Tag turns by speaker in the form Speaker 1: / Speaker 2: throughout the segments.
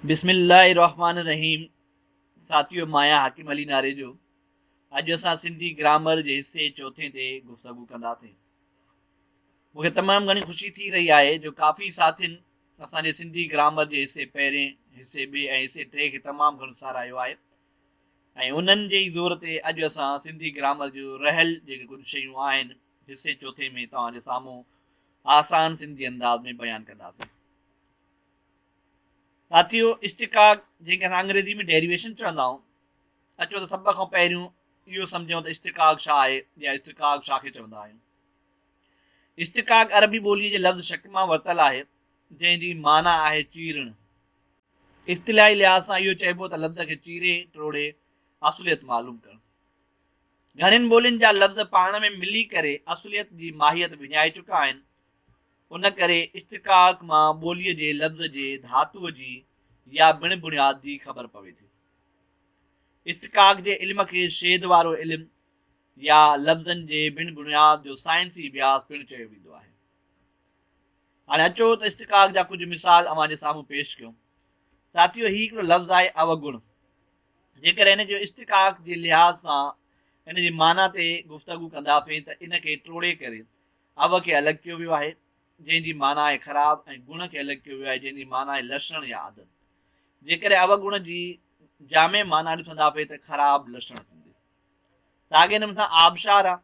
Speaker 1: बिस्मिल्लाहिर्रहमानिर्रहीम। साथियों, माया हाकिम अली नारे जो अॼु असां सिंधी ग्रामर जे हिसे चौथे ते गुफ़्तगू कंदासीं। मूंखे तमामु घणी ख़ुशी थी रही आहे जो काफ़ी साथियुनि असांजे सिंधी ग्रामर जे हिसे पहिरें, हिसे ॿिए ऐं हिसे टे खे तमामु घणो साराहियो आहे ऐं उन्हनि जे ई ज़ोर ते अॼु असां सिंधी ग्रामर जो रहियल जेके कुझु शयूं आहिनि हिसे चौथे में तव्हांजे साम्हूं आसान सिंधी अंदाज़ में बयानु कंदासीं। साथियों, इश्तिक़ाक़ जंहिंखे असां अंग्रेज़ी में डेरिवेशन चवंदा आहियूं, अचो त सभ खां पहिरियों इहो सम्झूं त इश्तिक़ाक़ छा आहे या इश्तिक़ाक़ छा खे चवंदा आहियूं। इश्तिक़ाक़ अरबी ॿोलीअ जे लफ़्ज़ शक मां वरितलु आहे, जंहिंजी माना आहे चीरणु। इस्तिलाही लिहाज़ सां इहो चइबो त लफ़्ज़ खे चीरे टोड़े असुलियत मालूम करणु। घणनि ॿोलियुनि जा लफ़्ज़ पाण में मिली करे असुलियत जी माहियत विञाए चुका आहिनि। उन करे इश्तिक़ाक़ मां ॿोलीअ जे लफ़्ज़ जे धातुअ जी या बिण बुनियाद जी ख़बर पवे थी। इश्तिक़ाक़ जे इल्म खे शेद वारो इल्मु या लफ़्ज़नि जे बिन बुनियाद जो साइंसी अभ्यास पिणु चयो वेंदो आहे। हाणे अचो त इश्तिक़ाक़ जा कुझु मिसाल अव्हां जे साम्हूं पेश कयूं। साथियों, ही हिकिड़ो लफ़्ज़ आहे अवगुण। जेकर इन जो इश्तिक़ाक़ जे लिहाज़ सां इन जी माना ते गुफ़्तगू कंदासीं त इन खे टोड़े करे अव खे अलॻि कयो वियो आहे, जंहिंजी माना आहे ख़राब, ऐं गुण खे अलॻि कयो वियो आहे, जंहिंजी माना आहे लक्षण या आदत। जेकर अवगुण जी जामे माना ॾिसंदासीं त ख़राब लक्षण थींदी। साॻे नमूने सां आबशार आहे,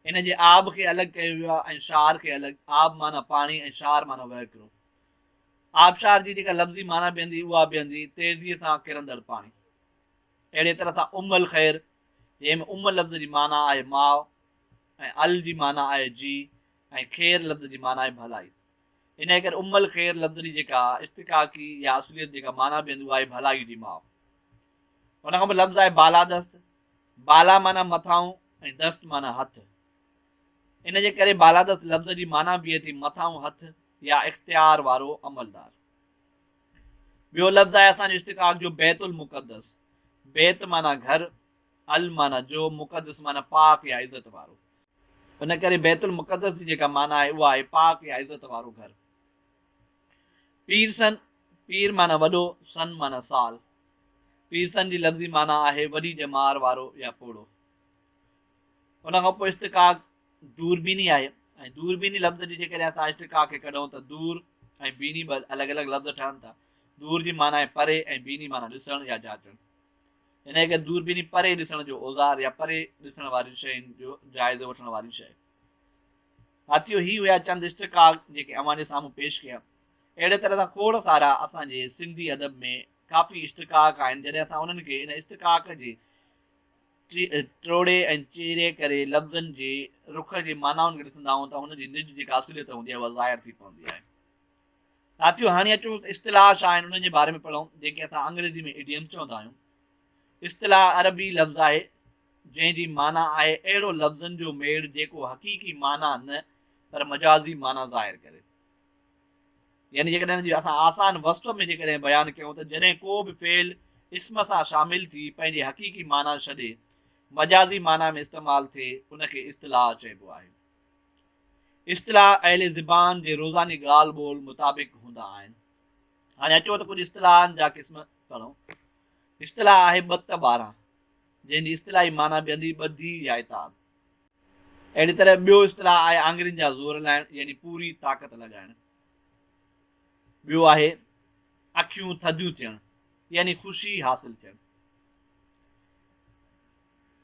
Speaker 1: इन जे आब खे अलॻि कयो वियो आहे ऐं शार खे अलॻि। आब माना पाणी ऐं शार माना वहिकिरो। आबशार जी जेका लफ़्ज़ी माना बीहंदी उहा बीहंदी तेज़ीअ सां किरंदड़ पाणी। अहिड़े तरह सां उमल ख़ैर, जंहिंमें उम लफ़्ज़ जी माना आहे माउ ऐं अल जी माना आहे जी ऐं ख़ैर लफ़्ज़ जी माना आहे भलाई। इन करे उमल ख़ैर लफ़्ज़ जी जेका इश्तिक़ाक़ी या असुलियत जेका माना बीहंदी उहा आहे भलाई जी माउ। उन खां पोइ लफ़्ज़ आहे बालादस्त। बाला माना मथाऊं ऐं दस्त माना हथ। इन जे करे बालादस्त लफ़्ज़ जी माना बीहे थी मथाऊं हथ या इख़्तियार वारो अमलदार। ॿियो लफ़्ज़ आहे असांजो इश्तिक़ाक़ जो बैतुल मुक़द्दस। बैत माना घर, अल माना जो, मुक़द्दस माना पाक या इज़त वारो। उन करे बैतुल मुक़द्दस जी जेका माना आहे उहा आहे पाक या इज़त वारो घर। पीर सन, पीर माना वॾो, सन माना साल। पीर सन जी लफ़्ज़ी माना आहे वॾी जमार वारो या पोड़ो। उन खां पोइ इश्तिक़ाक़ दूरबीनी आहे, ऐं दूरबीनी लफ़्ज़ जी जेकॾहिं असां इश्तिक़ाक़ खे कढूं त दूर ऐं बीनी ॿ अलॻि अलॻि लफ़्ज़ ठहनि था। दूर जी माना आहे परे ऐं बीनी माना ॾिसणु या जाचणु। इन करे दूरबीनी परे ॾिसण जो औज़ार या परे ॾिसण वारी शयुनि जो जाइज़ो वठण वारी शइ। साथियों, ही हुया चंद इश्तिक़ाक़ जेके अव्हां जे साम्हूं पेश कया। अहिड़े तरह सां खोड़ सारा असांजे सिंधी अदब में काफ़ी इश्तिक़ाक़ आहिनि, जॾहिं असां उन्हनि खे इन इश्तिक़ाक़ जे टोड़े ऐं चीरे करे लफ़्ज़नि जे रुख जे मानाउनि खे ॾिसंदा आहियूं त हुनजी निज जेका असुलियत हूंदी आहे उहा ज़ाहिर थी पवंदी आहे। साथियों, हाणे अचो त इस्तिलाह छा आहिनि उन्हनि जे बारे में पढ़ूं, जेके असां अंग्रेज़ी में इडियम चवंदा आहियूं। इस्तिलाह अरबी लफ़्ज़ आहे जंहिंजी माना आहे अहिड़ो लफ़्ज़नि जो मेड़ जेको हक़ीक़ी माना न पर मजाज़ी माना ज़ाहिर करे। यानी जेकॾहिं असां आसान वस्फ़ में जेकॾहिं बयानु कयूं त जॾहिं को बि फेल इस्म सां शामिल थी पंहिंजे हक़ीक़ी माना छॾे मजाज़ी माना में इस्तेमालु थिए, उनखे इस्तिलाह चइबो आहे। इस्तिलाह अहले ज़बान जे रोज़ानी ॻाल्हि ॿोल मुताबिक़ हूंदा आहिनि। हाणे अचो त कुझु इस्तिलाहनि जा क़िस्म पढ़ूं। इस्तिलाह आहे ॿ त 12, जंहिंजी इस्तिलाही माना बीहंदी ॿधी या इताद। अहिड़ी तरह ॿियो इस्तिलाह आहे आङुरियुनि जा ज़ोर लाइण, यानी पूरी ताक़त लॻाइण। ॿियो आहे अखियूं थधियूं थियण, यानी ख़ुशी हासिल थियण।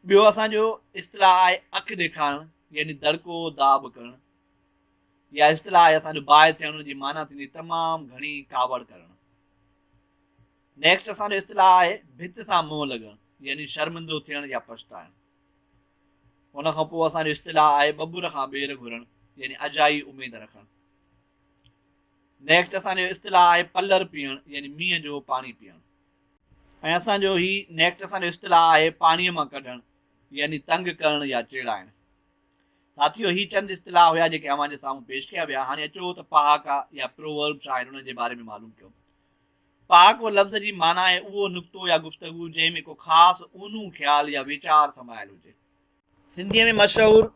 Speaker 1: ॿियो असांजो इस्तिलाह आहे अखि ॾेखारण, यानी दड़को दाब करण। या इस्तिलाह आहे असांजो बाहि थियण, जी माना थींदी तमामु घणी कावड़ करण। नेक्स्ट असांजो इस्तिलाह आहे भित सां मुंहुं लॻण, यानी शर्मिंदो थियण या पछताइण। हुन खां पोइ असांजो इस्तिलाह आहे बबुर खां ॿेर घुरण, यानी अजाई उमेद रखण। नेक्स्ट असांजो इस्तिलाह आहे पलर पीअण, यानी मींहं जो पाणी पीअण। ऐं असांजो ही नेक्स्ट असांजो इस्तिलाह आहे पाणीअ मां कढण, यानी तंग करण या चिड़ाइण। साथियों, ही चंद इस्तिलाह हुया जेके अव्हां जे साम्हूं पेश कया विया। हाणे अचो त पहाका या प्रोवर्ब छा आहिनि उन्हनि जे बारे में मालूम कयूं। पहाक लफ़्ज़ जी माना आहे उहो नुक़्तो या गुफ़्तगू जंहिंमें को ख़ासि ऊनू ख़्याल या वीचार समायल हुजे। सिंधीअ में मशहूर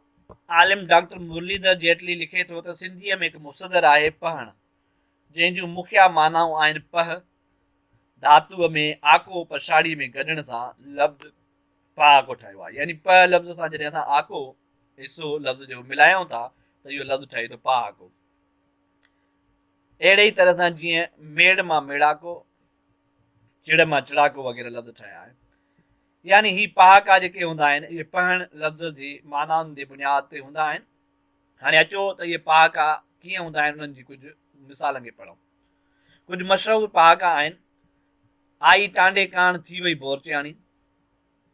Speaker 1: आलिम डॉक्टर मुरलीधर जेटली लिखे थो त सिंधीअ में हिकु मुसदर आहे पहण, जंहिंजूं मुखिया मानाऊं आहिनि पह, धातुअ में आको पछाड़ीअ में गॾण सां लफ़्ज़ पहाको ठहियो आहे। यानी प लफ़्ज़ सां जॾहिं असां आको हिसो लफ़्ज़ जो मिलायूं था त इहो लफ़्ज़ ठहे थो पहाको। अहिड़े ई तरह सां जीअं मेड़ मां मेड़ाको, चिड़ मां चिड़ाको वग़ैरह लफ़्ज़ ठहिया आहिनि। यानी ही पहाका जेके हूंदा आहिनि इहे पढ़ण लफ़्ज़ जी मानाउनि जे बुनियाद ते हूंदा आहिनि। हाणे अचो त इहे पहाका कीअं हूंदा आहिनि उन्हनि जी कुझु मिसालनि खे पढ़ूं। कुझु मशहूरु पहाका आहिनि। आई टांडे कान थी वई बोरचियाणी,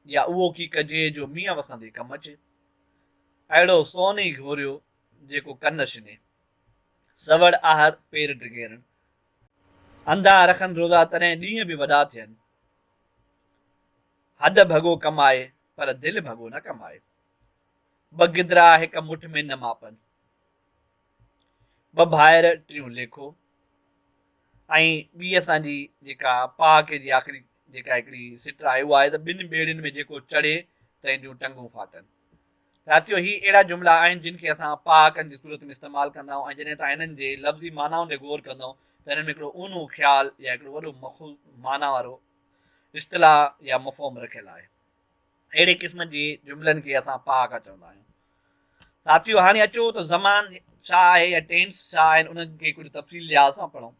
Speaker 1: या उहो की कजे जो मींहं वसंदे कमु अचे, अहिड़ो सोन ई घोरियो जेको कन छिने, सवड़ आहर पेर ड्रिगेरनि, अंधा रखनि रोज़ा तॾहिं ॾींहं बि वॾा थियनि, हॾ भॻो कमाए पर दिलि भॻो न कमाए, ॿ गिदरा हिक मुठ में न मापनि, ॿ भाइर टियों लेखो। ऐं ॿी असांजी जेका पहाके जी आख़िरी जेका हिकिड़ी सिट आहे उहा आहे त ॿिनि ॿेड़ियुनि में जेको चढ़े तंहिंजूं टंगूं फाटनि। साथियो, ही अहिड़ा जुमिला आहिनि जिन खे असां पहाकनि जी सूरत में इस्तेमालु कंदा आहियूं, ऐं जॾहिं तव्हां हिननि जे लफ़्ज़ी मानाउनि ते गौर कंदव त हिननि में हिकिड़ो ऊनो ख़्यालु या हिकिड़ो वॾो मख़ूज़ माना वारो इस्तिलाह या मफ़हूम रखियलु आहे। अहिड़े क़िस्म जे जुमिलनि खे असां पहाका चवंदा आहियूं। साथियो, हाणे अचो त ज़मान छा आहे या टेंस छा आहिनि उन्हनि खे कुझु तफ़सील लिहाज़ सां पढ़ूं।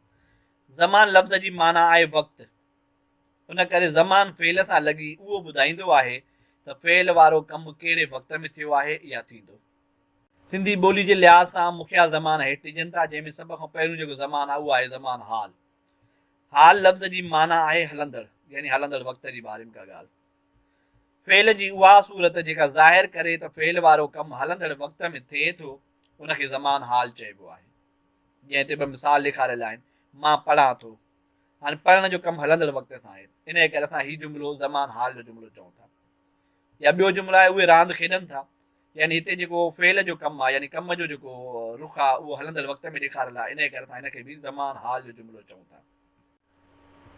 Speaker 1: ज़मान लफ़्ज़ जी माना आहे वक़्तु। उन करे ज़मान फेल सां लॻी उहो ॿुधाईंदो आहे त फेल वारो कमु कहिड़े वक़्त में थियो आहे या थींदो। सिंधी ॿोली जे लिहाज़ सां मुखिया ज़मान हेठि ॾिजनि था, जंहिंमें सभ खां पहिरियों जेको ज़मान आहे उहो आहे ज़मान हाल। हाल लफ़्ज़ जी माना आहे हलंदड़, यानी हलंदड़ वक़्त जी बारे में का ॻाल्हि। फेल जी उहा सूरत जेका ज़ाहिर करे त फेल वारो कमु हलंदड़ वक़्त में थिए थो उनखे ज़मान हाल चइबो आहे। जीअं हिते ॿ मिसाल ॾेखारियल आहिनि, मां पढ़ां थो। हाणे पढ़ण जो कमु हलंदड़ वक़्त सां आहे, इन करे असां हीउ जुमिलो ज़मान हाल जो जुमिलो चऊं था। या ॿियो जुमिलो आहे उहे रांदि खेॾनि था। यानी हिते जेको फेल जो कमु आहे, यानी कम जो जेको रुख आहे उहो हलंदड़ वक़्त में ॾेखारियल आहे, इन करे असां हिनखे बि ज़मान हाल जो जुमिलो चऊं था।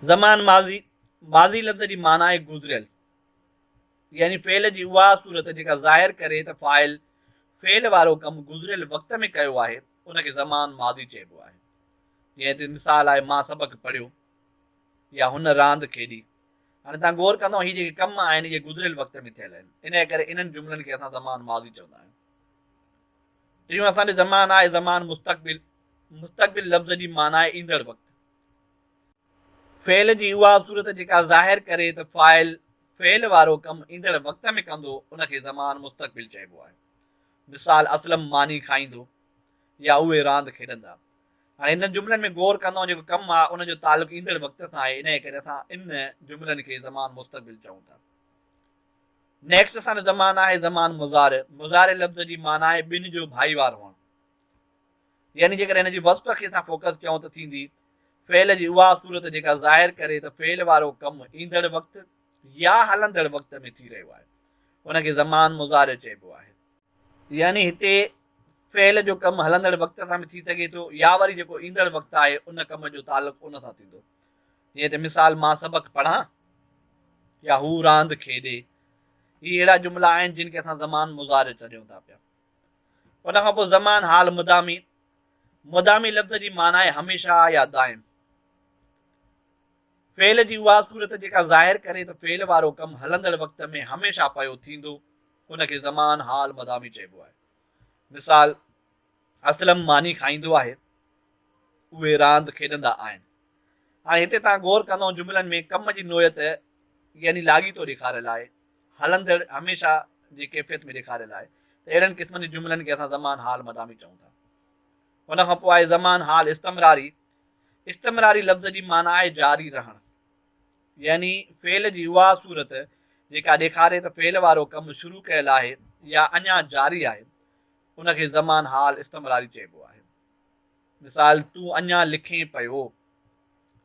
Speaker 1: ज़मान माज़ी, माज़ी लफ़्ज़ जी माना आहे गुज़रियल, यानी फेल जी उहा सूरत जेका ज़ाहिर करे त फ़ाइल फेल वारो कमु गुज़रियल वक़्त में कयो आहे उनखे ज़मान माज़ी चइबो आहे। जीअं हिते मिसाल आहे, मां सबक़ु पढ़ियो या हुन रांदि खेॾी। हाणे तव्हां गौर कंदव हीअ जेके कम आहिनि इहे गुज़रियल वक़्त में थियल आहिनि, इन करे इन्हनि जुमिलनि खे असां ज़मान माज़ी चवंदा आहियूं। टियों असांजो ज़मान आहे ज़मान मुस्तक़बिल। मुस्तक़बिल लफ़्ज़ जी माना आहे ईंदड़ वक़्तु। फेल जी उहा सूरत जेका ज़ाहिर करे त फ़ाइल फेल वारो कमु ईंदड़ वक़्त में कंदो उनखे ज़मान मुस्तक़बिल चइबो आहे। मिसाल, असलम मानी खाईंदो या उहे रांदि खेॾंदा। हाणे हिन जुमिलनि में गौर कंदव जेको कमु आहे उनजो तालुक़ु ईंदड़ वक़्त सां आहे, इन करे असां इन जुमिलनि खे ज़मान मुस्तक़बिल चऊं था। नेक्स्ट असांजो ज़मान आहे ज़मान मुज़ारे। मुज़ारे लफ़्ज़ जी माना आहे ॿिनि जो भाईवार हुअणु। यानी जेकर हिन जी वस्फ़ खे असां फोकस कयूं त थींदी फेल जी उहा सूरत जेका ज़ाहिर करे त फेल वारो कमु ईंदड़ वक़्तु या हलंदड़ वक़्त में थी रहियो आहे उनखे ज़मान मुज़ारे चइबो आहे। यानी हिते फेल जो कमु हलंदड़ वक़्त सां बि थी सघे थो या वरी जेको ईंदड़ वक़्तु आहे उन कम जो तालुक़ु उन सां थींदो। जीअं त मिसाल, मां सबक़ु पढ़ां या हू रांदि खेॾे। ही अहिड़ा जुमिला आहिनि जिन खे असां ज़मान मुज़ारे चऊं था पिया। उन खां पोइ ज़मान हाल मुदामी। मुदामी लफ़्ज़ जी माना आहे हमेशा या दाइम। फेल जी उहा सूरत जेका ज़ाहिर करे त फेल वारो कमु हलंदड़ वक़्त में हमेशा पियो थींदो उनखे ज़मान हाल मुदामी चइबो आहे। मिसाल, असलम मानी खाईंदो आहे, उहे रांदि खेॾंदा आहिनि। हाणे हिते तव्हां गौर कंदव जुमिलनि में कम जी नोयत यानी लाॻीतो ॾेखारियल आहे, हलंदड़ हमेशा जी कैफ़ियत में ॾेखारियल आहे। त अहिड़नि क़िस्मनि जी जुमिलनि खे असां ज़मान हाल मदामी चऊं था। हुन खां पोइ आहे ज़मान हाल इस्तमरारी। इस्तमरारी लफ़्ज़ जी माना आहे जारी रहणु। यानी फेल जी उहा सूरत जेका ॾेखारे त फेल वारो कमु शुरू कयल आहे या अञा जारी आहे उनखे ज़मान हाल इस्तमरारी चइबो आहे। मिसाल, तूं अञा लिखे पियो,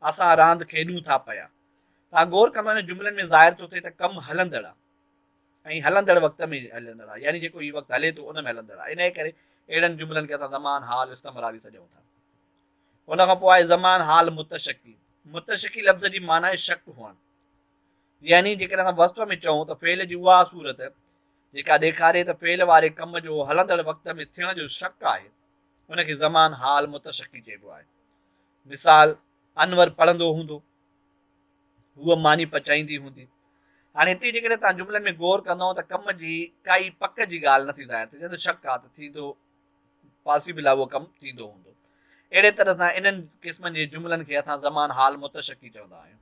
Speaker 1: असां रांदि खेॾूं था पिया। तव्हां गौर कंदव हिन जुमिलनि में ज़ाहिर थो थिए त कमु हलंदड़ आहे ऐं हलंदड़ वक़्त में हलंदड़ आहे, यानी जेको हीउ वक़्तु हले थो उन में हलंदड़ आहे। इन करे अहिड़नि जुमिलनि खे असां ज़मान हाल इस्तमरारी सॾूं था। हुन खां पोइ आहे ज़मान हाल मुतशकी। मुतशकी लफ़्ज़ जी माना आहे शक हुअणु। यानी जेकर असां वस्फ़ में चऊं त फेल जी उहा सूरत जेका ॾेखारे त फेल वारे कम जो हलंदड़ वक़्त में थियण जो शक आहे उनखे ज़मान हाल मुतशकी चइबो आहे। मिसाल, अनवर पढ़ंदो हूंदो हूअ मानी पचाईंदी हूंदी। हाणे हिते जेकॾहिं तव्हां जुमलनि में गौर कंदव त कम जी काई पक जी ॻाल्हि नथी ज़ाहिर थिए, जंहिंजो शक आहे त थींदो पॉसिबल आहे उहो कमु थींदो हूंदो। अहिड़े तरह सां इन्हनि क़िस्मनि जे जुमलनि खे असां ज़मान हाल मुतशकी चवंदा आहियूं।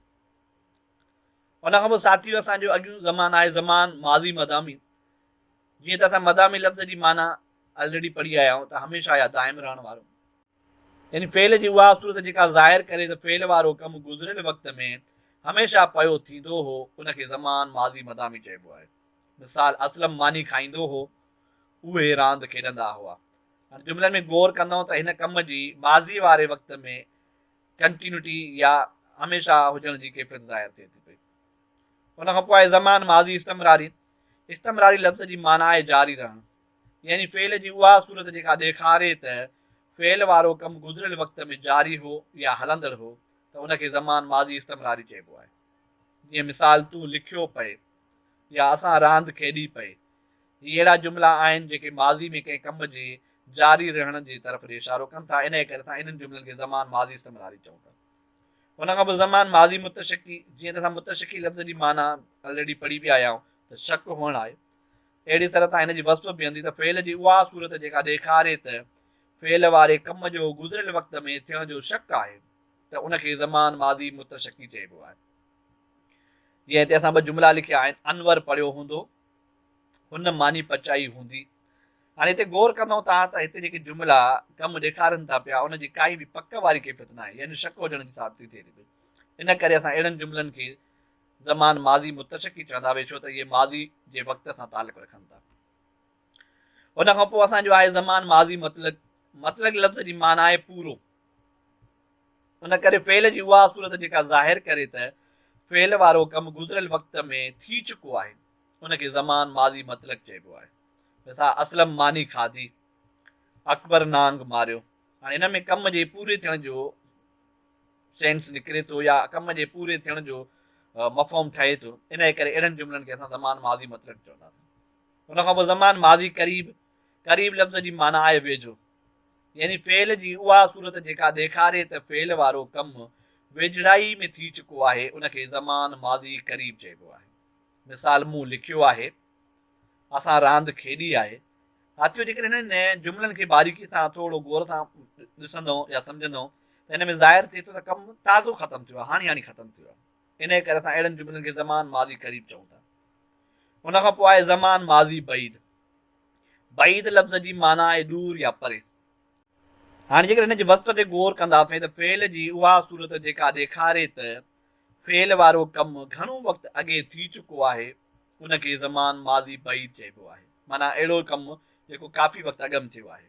Speaker 1: उन खां पोइ साथियो असांजो अॻियूं ज़मान आहे ज़मान माज़ी मदामी। जीअं त असां मदामी लफ़्ज़ जी माना ऑलरेडी पढ़ी आया आहियूं त हमेशह या दाइम रहण वारो, यानी फेल जी उहा सूरत जेका ज़ाहिर करे त फेल वारो कमु गुज़िरियल वक़्त में हमेशह पियो थींदो हो, उनखे ज़मान माज़ी मदामी चइबो आहे। मिसाल असलम मानी खाईंदो हो, उहे रांदि खेॾंदा हुआ। हाणे जुमलनि में गौर कंदव त हिन कम जी माज़ी वारे वक़्त में कंटिन्यूटी या हमेशह हुजण जी कैफ़ियत ज़ाहिर थिए थी पई। उन खां पोइ आहे ज़मान माज़ी इस्तमरारी। इस्तमरारी लफ़्ज़ जी माना आहे जारी रहणु, यानी फेल जी उहा सूरत जेका ॾेखारे त फेल वारो कमु गुज़िरियल वक़्त में जारी हो या हलंदड़ हो, त उनखे ज़मान माज़ी इस्तमरारी चइबो आहे। जीअं मिसाल तूं लिखियो पए या असां रांदि खेॾी पए, इहे अहिड़ा जुमिला आहिनि जेके माज़ी में कंहिं कम जे जारी रहण जी तरफ़ इशारो कनि था। इन करे असां इन्हनि जुमिलनि खे ज़मान माज़ी इस्तमरारी चऊं था। उन खां पोइ ज़मान माज़ी मुतशकी। जीअं त असां मुतशकी लफ़्ज़ जी माना ऑलरेडी पढ़ी पिया आहियूं त शक हुअणु आहे। अहिड़ी तरह सां हिन जी वस्फ़ बीहंदी त फेल जी उहा सूरत जेका ॾेखारे त फेल वारे कम जो गुज़िरियल वक़्त में थियण जो शक आहे, त उनखे ज़मान माज़ी मुतशकी चइबो आहे। जीअं हिते असां ॿ जुमिला लिखिया आहिनि, अनवर पढ़ियो हूंदो, हुन मानी पचाई हूंदी। हाणे हिते गौर कंदव तव्हां त हिते जेके जुमिला कमु ॾेखारनि था पिया उनजी काई बि पक वारी कैफ़ियत न आहे, यानी शक हुजण जी साबिती थिए थी पई। इन करे असां अहिड़नि जुमिलनि खे ज़मान माज़ी मुतशकी चवंदा, छो त इहे माज़ी जे वक़्त सां तालुक़ रखनि था। उन खां पोइ असांजो आहे ज़मान माज़ी मतिलक। मतिलक लफ़्ज़ जी माना आहे पूरो। उन करे फेल जी उहा सूरत जेका ज़ाहिर करे त फेल वारो कमु गुज़िरियल वक़्त में थी चुको आहे, उनखे ज़मान माज़ी मतिलक चइबो आहे। मिसाल असलम मानी खाधी, अकबर नांग मारियो। हाणे हिन में कम जे पूरे थियण जो सेंस निकिरे थो या कम जे पूरे थियण जो मफ़हम ठहे थो। इन करे अहिड़नि जुमिलनि खे असां ज़मान माज़ी मतिलक चवंदासीं। उन खां पोइ ज़मान माज़ी करीब। करीब लफ़्ज़ जी माना आहे वेझो, यानी फेल जी उहा सूरत जेका ॾेखारे त फेल वारो कमु वेझड़ाई में थी चुको आहे, उनखे ज़मान माज़ी करीब चइबो आहे। मिसाल मूं लिखियो आहे, असां रांदि खेॾी आहे। साथियो जेकॾहिं हिननि जुमिलनि खे बारीकी सां थोरो गौर सां ॾिसंदव या सम्झंदव त हिन में ज़ाहिर थिए थो त कमु ताज़ो ख़तमु थियो आहे, हाणे ख़तमु थियो आहे। इन करे असां अहिड़नि जुमिलनि खे ज़मान माज़ी करीब चऊं था। उन खां पोइ आहे ज़मान माज़ी बईद। बईद लफ़्ज़ जी माना आहे दूर या परे। हाणे जेकर हिन जे वस्फ़ ते गौर कंदासीं त फेल जी उहा सूरत जेका ॾेखारे त फेल वारो कमु घणो वक़्तु अॻे थी चुको आहे, उनखे ज़मान माज़ी बईद चइबो आहे। माना अहिड़ो कमु जेको काफ़ी वक़्तु अॻु में थियो आहे।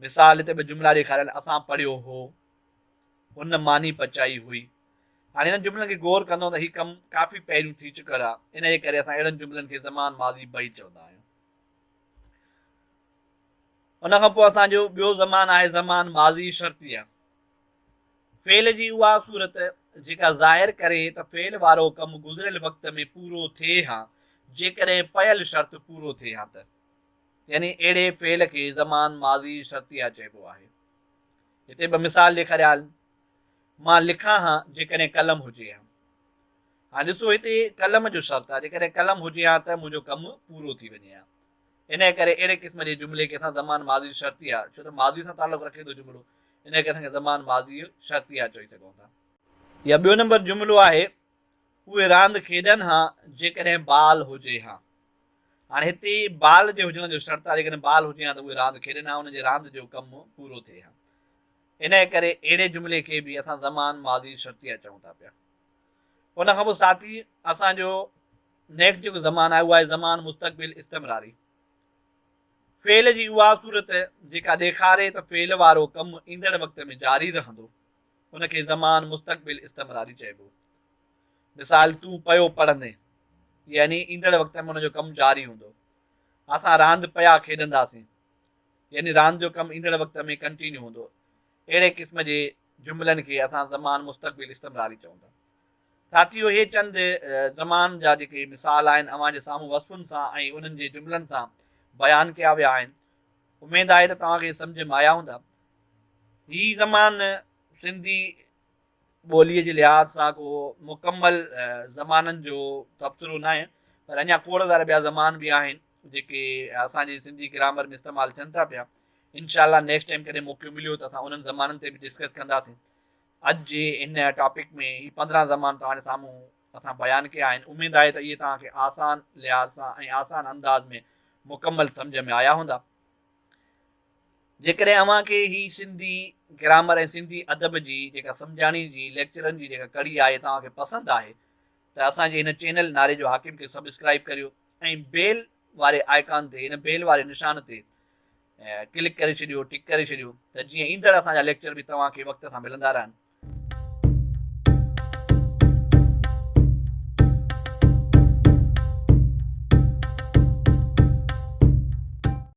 Speaker 1: मिसाल हिते ॿ जुमिला ॾेखारियल, असां पढ़ियो हो, हुन मानी पचाई हुई। हाणे हिननि जुमिलनि खे गौर कंदो त हीउ कमु काफ़ी पहिरियों थी चुकियल आहे, इन जे करे असां अहिड़नि जुमिलनि खे ज़मान माज़ी बईद चवंदा आहियूं। उन खां पोइ असांजो ॿियो ज़मान आहे ज़मान माज़ी शर्तिया। फेल जी उहा सूरत जेका ज़ाहिर करे त फेल वारो कमु गुज़िरियल वक़्त में पूरो थिए हा, जेकॾहिं पयल शर्त पूरो थिए हा त, यानी अहिड़े फेल खे ज़मान माज़ी शर्तिया चइबो आहे। हिते ॿ मिसाल ॾेखारिया, मां लिखां हा जेकॾहिं कलम हुजे हा। हाणे ॾिसो हिते कलम जो शर्त आहे, जेकॾहिं कलम हुजे हा त मुंहिंजो कमु पूरो थी वञे हा। इन करे अहिड़े क़िस्म जे जुमिले खे असां ज़मान माज़ी शर्तिया, छो त माज़ी सां तालुक़ रखे थो जुमिलो, इन करे असांखे ज़मान माज़ी शर्तिया चई सघूं था। या ॿियो नंबर जुमिलो आहे, उहे रांदि खेॾनि हा जेकॾहिं बाल हुजे हा। हाणे हिते बाल जे हुजण जो शर्त आहे, जेकॾहिं बाल हुजे हा त उहे रांदि खेॾनि हा, हुनजे रांदि जो कमु पूरो थिए हा। इन करे अहिड़े जुमिले खे बि असां ज़मान माज़ी शर्तिया चऊं था पिया। उन खां पोइ साथी असांजो नेक्स्ट जेको ज़मान आहे उहो आहे ज़मान मुस्तक़बिल इस्तमरारी। फेल जी उहा सूरत जेका ॾेखारे त फेल वारो कमु ईंदड़ वक़्त में जारी रहंदो, उनखे ज़मान मुस्तक़बिल इस्तमरारी चइबो। मिसाल तूं पियो पढ़ंदे, यानी ईंदड़ वक़्त में हुनजो कमु जारी हूंदो। असां रांदि पिया खेॾंदासीं, यानी रांदि जो कमु ईंदड़ वक़्त में कंटिन्यू हूंदो। अहिड़े क़िस्म जे जुमिलनि खे असां ज़मान मुस्तक़बिल इस्तमरारी चऊं था। साथियो इहे चंद ज़मान जा जेके मिसाल आहिनि अव्हां जे साम्हूं वस्फ़ुनि सां ऐं उन्हनि जे जुमिलनि सां बयानु कया विया आहिनि। उमेदु आहे त तव्हांखे सम्झ में आया हूंदा। ही ज़मान सिंधी ॿोलीअ जे लिहाज़ सां को मुकमल ज़माननि जो तबसरो न आहे, पर अञा खोड़ सारा ॿिया ज़मान बि आहिनि जेके असांजी सिंधी ग्रामर में इस्तेमालु थियनि था पिया। इनशाला नेक्स्ट टाइम कॾहिं मौक़ो मिलियो त असां उन्हनि ज़माननि ते बि डिस्कस कंदासीं। अॼु जे इन टॉपिक में ही 15 ज़मान तव्हांजे साम्हूं असां बयानु कया आहिनि। उमेद आहे त इहे तव्हांखे आसान लिहाज़ सां ऐं आसान अंदाज़ में मुकमल सम्झ में आया हूंदा। जेकॾहिं अव्हांखे ही सिंधी ग्रामर ऐं सिंधी अदब जी जेका सम्झाणी जी लेक्चरनि जी जेका कड़ी आहे तव्हांखे पसंदि आहे त असांजे हिन चैनल नारे जो हाकिम खे सब्सक्राइब करियो ऐं बेल वारे आइकान ते, हिन बेल वारे निशान ते क्लिक करे छॾियो, टिक करे छॾियो, त जीअं ईंदड़ असांजा लेक्चर बि तव्हांखे वक़्त सां मिलंदा रहनि।